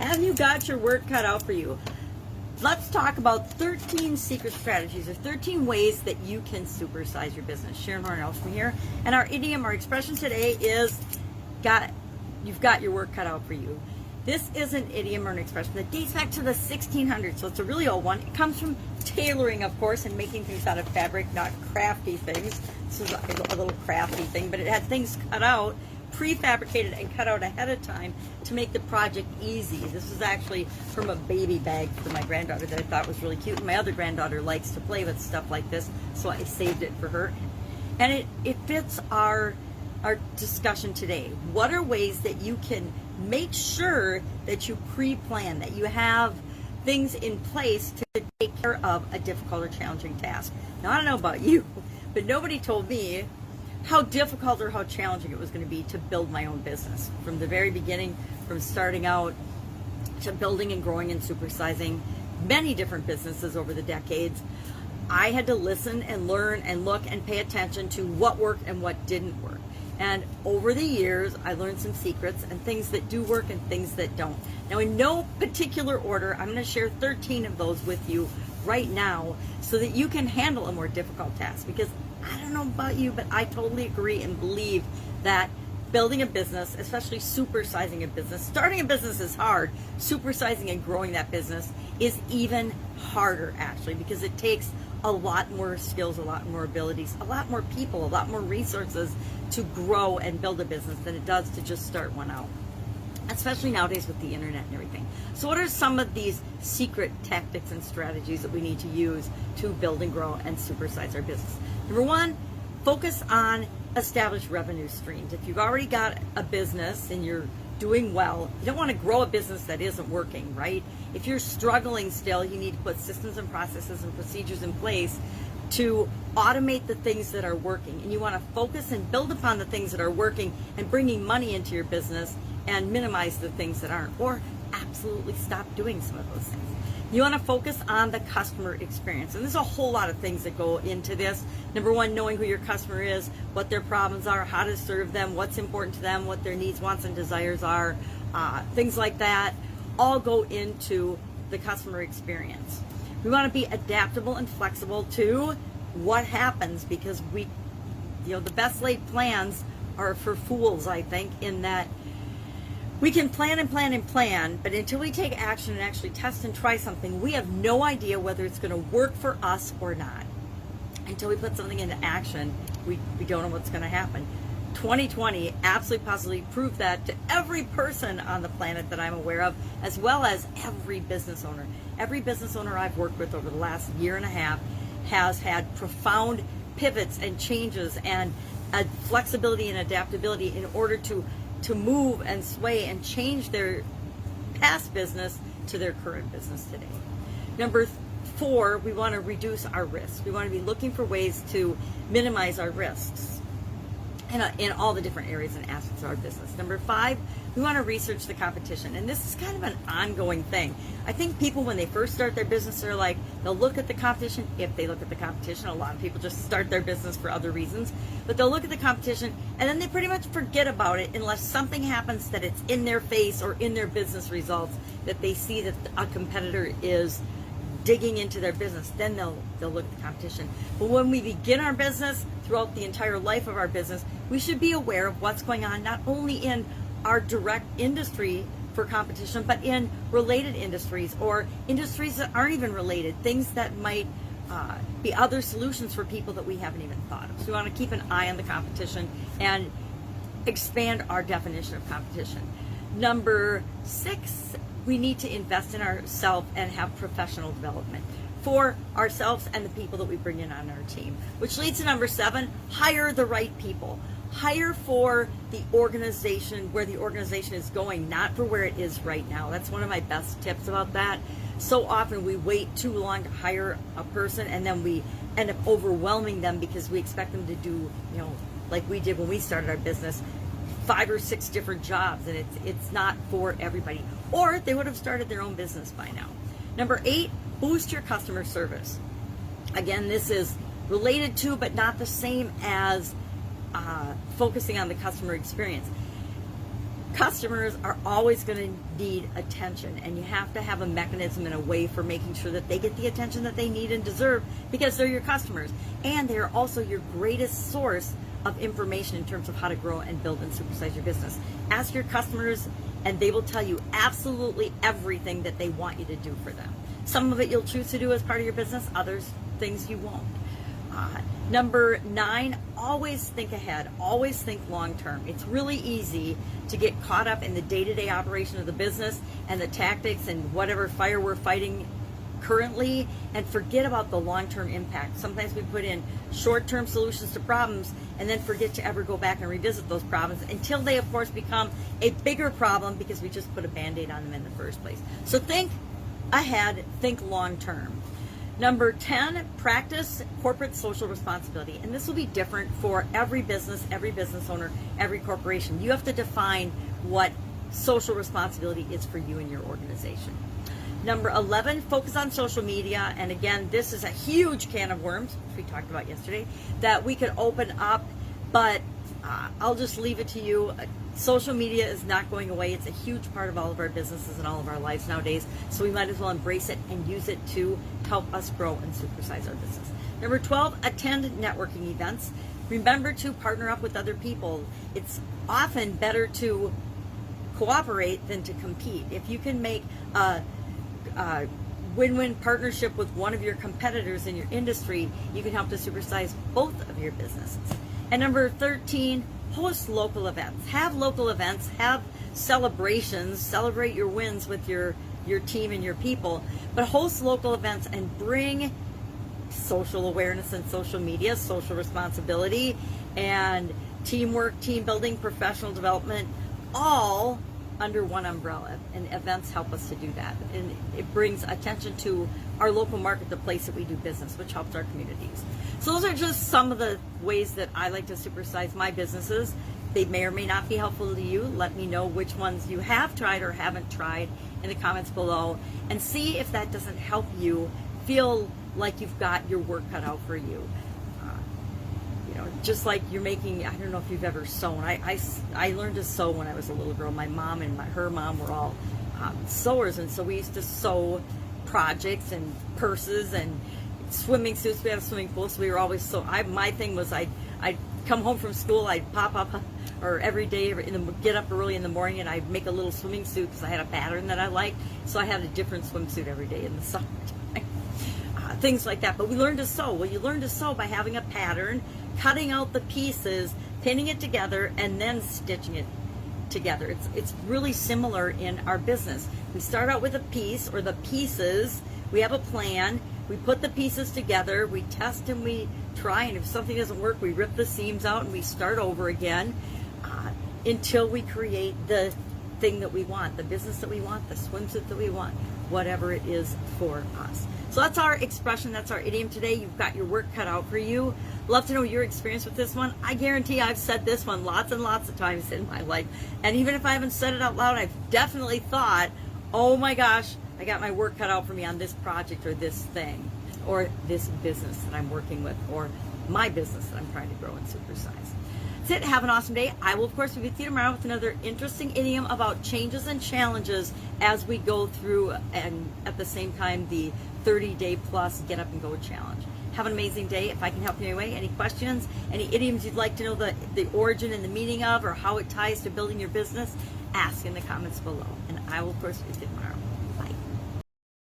and you got your work cut out for you. Let's talk about 13 secret strategies or 13 ways that you can supersize your business. Sharon Horne-Ellstrom here, and our idiom, our expression today is you've got your work cut out for you. This is an idiom or an expression that dates back to the 1600s, so it's a really old one. It comes from tailoring, of course, and making things out of fabric, not crafty things. This is a little crafty thing, but it had things cut out, prefabricated and cut out ahead of time to make the project easy. This is actually from a baby bag for my granddaughter that I thought was really cute. And my other granddaughter likes to play with stuff like this, so I saved it for her. And it fits our discussion today. What are ways that you can make sure that you pre-plan, that you have things in place to take care of a difficult or challenging task? Now, I don't know about you, but nobody told me how difficult or how challenging it was going to be to build my own business. From the very beginning, from starting out to building and growing and supersizing many different businesses over the decades, I had to listen and learn and look and pay attention to what worked and what didn't work. And over the years, I learned some secrets and things that do work and things that don't. Now, in no particular order, I'm going to share 13 of those with you right now so that you can handle a more difficult task. Because I don't know about you, but I totally agree and believe that building a business, especially supersizing a business, starting a business is hard. Supersizing and growing that business is even harder, actually, because it takes a lot more skills, a lot more abilities, a lot more people, a lot more resources to grow and build a business than it does to just start one out, especially nowadays with the internet and everything. So what are some of these secret tactics and strategies that we need to use to build and grow and supersize our business? Number one, focus on established revenue streams. If you've already got a business and you're doing well, you don't want to grow a business that isn't working, right? If you're struggling still, you need to put systems and processes and procedures in place to automate the things that are working. And you want to focus and build upon the things that are working and bringing money into your business and minimize the things that aren't, or absolutely stop doing some of those things. You want to focus on the customer experience. And there's a whole lot of things that go into this. Number one, knowing who your customer is, what their problems are, how to serve them, what's important to them, what their needs, wants, and desires are, things like that, all go into the customer experience. We want to be adaptable and flexible to what happens, because the best laid plans are for fools, I think, in that we can plan and plan and plan, but until we take action and actually test and try something, we have no idea whether it's going to work for us or not. Until we put something into action, we don't know what's going to happen. 2020 absolutely positively proved that to every person on the planet that I'm aware of, as well as every business owner. Every business owner I've worked with over the last year and a half has had profound pivots and changes and flexibility and adaptability in order to move and sway and change their past business to their current business today. Number 4, we want to reduce our risks. We want to be looking for ways to minimize our risks in all the different areas and aspects of our business. Number 5, we want to research the competition. And this is kind of an ongoing thing. I think people, when they first start their business, are like, they'll look at the competition. If they look at the competition, a lot of people just start their business for other reasons, but they'll look at the competition and then they pretty much forget about it unless something happens that it's in their face or in their business results, that they see that a competitor is digging into their business. Then they'll look at the competition. But when we begin our business, throughout the entire life of our business, we should be aware of what's going on, not only in our direct industry for competition, but in related industries or industries that aren't even related, things that might be other solutions for people that we haven't even thought of. So we want to keep an eye on the competition and expand our definition of competition. Number 6, we need to invest in ourselves and have professional development for ourselves and the people that we bring in on our team. Which leads to number 7, hire the right people. Hire for the organization, where the organization is going, not for where it is right now. That's one of my best tips about that. So often we wait too long to hire a person, and then we end up overwhelming them because we expect them to do, like we did when we started our business, 5 or 6 different jobs, and it's not for everybody. Or they would have started their own business by now. Number 8, boost your customer service. Again, this is related to, but not the same as focusing on the customer experience. customers are always going to need attention, and you have to have a mechanism and a way for making sure that they get the attention that they need and deserve, because they're your customers, and they're also your greatest source of information in terms of how to grow and build and supersize your business. Ask your customers and they will tell you absolutely everything that they want you to do for them. Some of it you'll choose to do as part of your business, others things you won't. Number 9, always think ahead, always think long term. It's really easy to get caught up in the day-to-day operation of the business and the tactics and whatever fire we're fighting currently, and forget about the long-term impact. Sometimes we put in short-term solutions to problems and then forget to ever go back and revisit those problems until they, of course, become a bigger problem because we just put a Band-Aid on them in the first place. So think ahead, think long-term. Number 10, practice corporate social responsibility. And this will be different for every business owner, every corporation. You have to define what social responsibility is for you and your organization. Number 11, focus on social media. And again, this is a huge can of worms, which we talked about yesterday, that we could open up, but I'll just leave it to you. Social media is not going away. It's a huge part of all of our businesses and all of our lives nowadays. So we might as well embrace it and use it to help us grow and supersize our business. Number 12, attend networking events. Remember to partner up with other people. It's often better to cooperate than to compete. If you can make a win-win partnership with one of your competitors in your industry, you can help to supersize both of your businesses. And number 13, host local events. Have local events, have celebrations, celebrate your wins with your team and your people, but host local events and bring social awareness and social media, social responsibility, and teamwork, team building, professional development, all under one umbrella, and events help us to do that. And it brings attention to our local market, the place that we do business, which helps our communities. So those are just some of the ways that I like to supersize my businesses. They may or may not be helpful to you. Let me know which ones you have tried or haven't tried in the comments below, and see if that doesn't help you feel like you've got your work cut out for you. Just like you're making, I don't know if you've ever sewn. I learned to sew when I was a little girl. My mom and her mom were all sewers, and so we used to sew projects and purses and swimming suits. We have a swimming pool, so we were always my thing was I'd come home from school, I'd pop up, or every day, get up early in the morning, and I'd make a little swimming suit because I had a pattern that I liked. So I had a different swimsuit every day in the summertime. Things like that. But we learned to sew. Well, you learn to sew by having a pattern, cutting out the pieces, pinning it together, and then stitching it together. It's really similar in our business. We start out with a piece or the pieces. We have a plan. We put the pieces together. We test and we try. And if something doesn't work, we rip the seams out and we start over again until we create the thing that we want, the business that we want, the swimsuit that we want, whatever it is for us. So that's our expression, that's our idiom today. You've got your work cut out for you. Love to know your experience with this one. I guarantee I've said this one lots and lots of times in my life. And even if I haven't said it out loud, I've definitely thought, oh my gosh, I got my work cut out for me on this project or this thing or this business that I'm working with or my business that I'm trying to grow and supersize. That's it. Have an awesome day. I will, of course, be with you tomorrow with another interesting idiom about changes and challenges as we go through, and at the same time, the 30-day plus Get Up and Go challenge. Have an amazing day. If I can help you in any way, any questions, any idioms you'd like to know the origin and the meaning of, or how it ties to building your business, ask in the comments below. And I will, of course, be with you tomorrow.